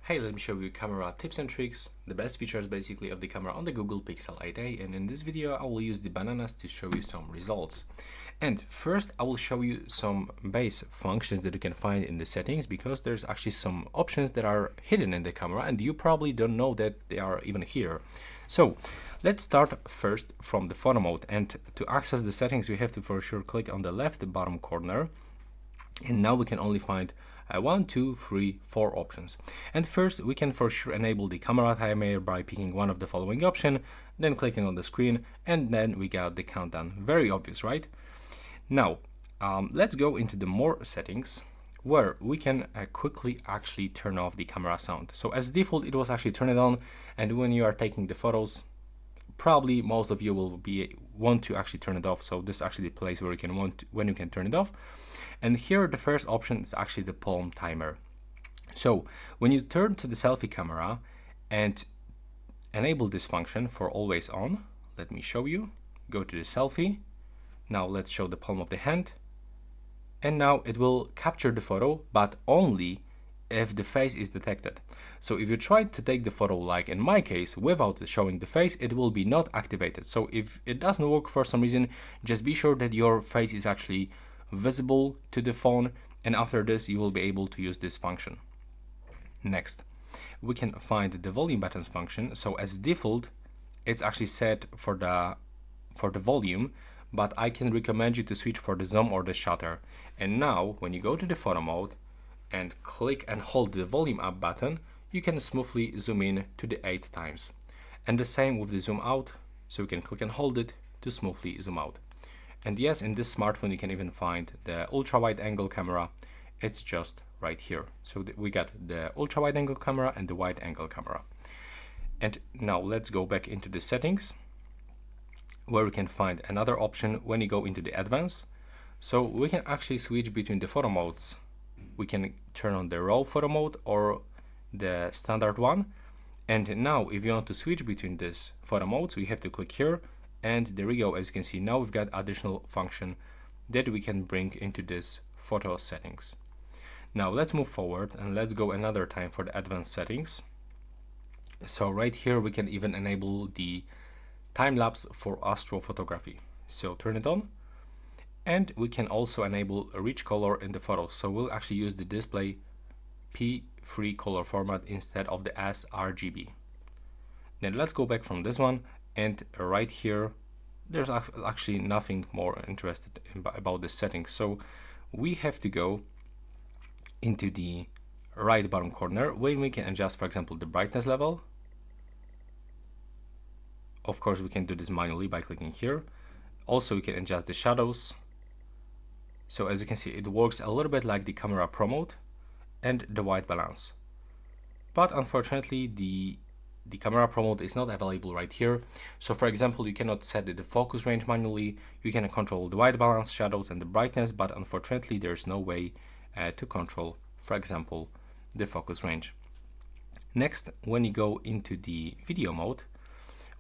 Hey, let me show you camera tips and tricks, the best features basically of the camera on the Google Pixel 8a, and in this video I will use the bananas to show you some results. And first I will show you some base functions that you can find in the settings, because there's actually some options that are hidden in the camera and you probably don't know that they are even here. So let's start first from the photo mode, and to access the settings we have to for sure click on the left bottom corner, and now we can only find 1, 2, 3, 4 options. And first we can for sure enable the camera timer by picking one of the following option, then clicking on the screen, and then we got the countdown. Very obvious, right? Now let's go into the more settings, where we can quickly actually turn off the camera sound. So as default it was actually turned on, and when you are taking the photos probably most of you will want to actually turn it off. So this is actually the place where you can when you can turn it off. And here the first option is actually the palm timer. So when you turn to the selfie camera and enable this function for always on, let me show you. Go to the selfie. Now let's show the palm of the hand. And now it will capture the photo, but only if the face is detected. So if you try to take the photo, like in my case, without showing the face, it will be not activated. So if it doesn't work for some reason, just be sure that your face is actually visible to the phone, and after this you will be able to use this function. Next, we can find the volume buttons function. So as default it's actually set for the volume, but I can recommend you to switch for the zoom or the shutter. And now when you go to the photo mode and click and hold the volume up button, you can smoothly zoom in to the 8 times. And the same with the zoom out, so you can click and hold it to smoothly zoom out. And yes, in this smartphone you can even find the ultra wide angle camera. It's just right here. So we got the ultra wide angle camera and the wide angle camera. And now let's go back into the settings, where we can find another option when you go into the advanced. So we can actually switch between the photo modes. We can turn on the raw photo mode or the standard one. And now if you want to switch between these photo modes, we have to click here, and there we go. As you can see, now we've got additional function that we can bring into this photo settings. Now let's move forward and let's go another time for the advanced settings. So right here we can even enable the time lapse for astrophotography. So turn it on. And we can also enable a rich color in the photos. So we'll actually use the display P3 color format instead of the sRGB. Then let's go back from this one, and right here there's actually nothing more interested about this setting. So we have to go into the right bottom corner, where we can adjust, for example, the brightness level. Of course we can do this manually by clicking here. Also we can adjust the shadows. So as you can see, it works a little bit like the camera pro mode and the white balance. But unfortunately the camera pro mode is not available right here. So for example, you cannot set the focus range manually. You can control the white balance, shadows and the brightness, but unfortunately there's no way to control, for example, the focus range. Next, when you go into the video mode,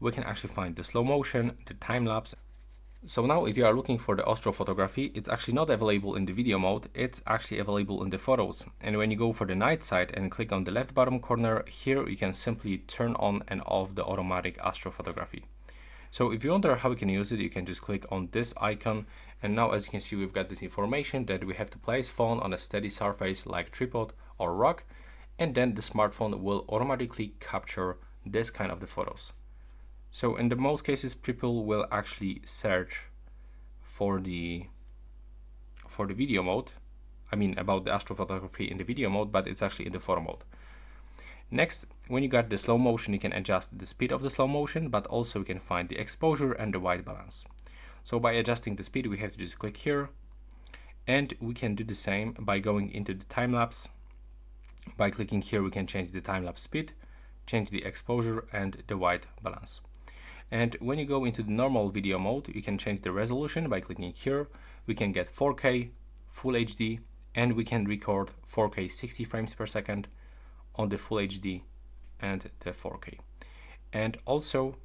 we can actually find the slow motion, the time lapse. So now if you are looking for the astrophotography, it's actually not available in the video mode, it's actually available in the photos. And when you go for the night side and click on the left bottom corner, here you can simply turn on and off the automatic astrophotography. So if you wonder how we can use it, you can just click on this icon, and now as you can see, we've got this information that we have to place phone on a steady surface like tripod or rock, and then the smartphone will automatically capture this kind of the photos. So in the most cases, people will actually search for the video mode. I mean about the astrophotography in the video mode, but it's actually in the photo mode. Next, when you got the slow motion, you can adjust the speed of the slow motion, but also you can find the exposure and the white balance. So by adjusting the speed, we have to just click here, and we can do the same by going into the time lapse. By clicking here, we can change the time lapse speed, change the exposure and the white balance. And when you go into the normal video mode, you can change the resolution by clicking here. We can get 4K, Full HD, and we can record 4K 60 frames per second on the Full HD and the 4K. And also,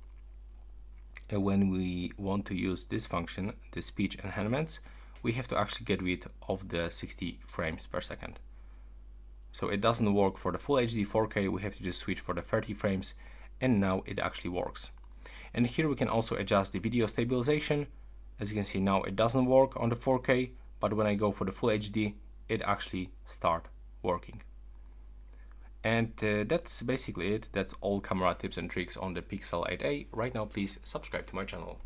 when we want to use this function, the speech enhancements, we have to actually get rid of the 60 frames per second. So it doesn't work for the full HD 4K, we have to just switch for the 30 frames, and now it actually works. And here we can also adjust the video stabilization. As you can see now it doesn't work on the 4K, but when I go for the full HD, it actually start working. And that's basically it. That's all camera tips and tricks on the Pixel 8a. Right now, please subscribe to my channel.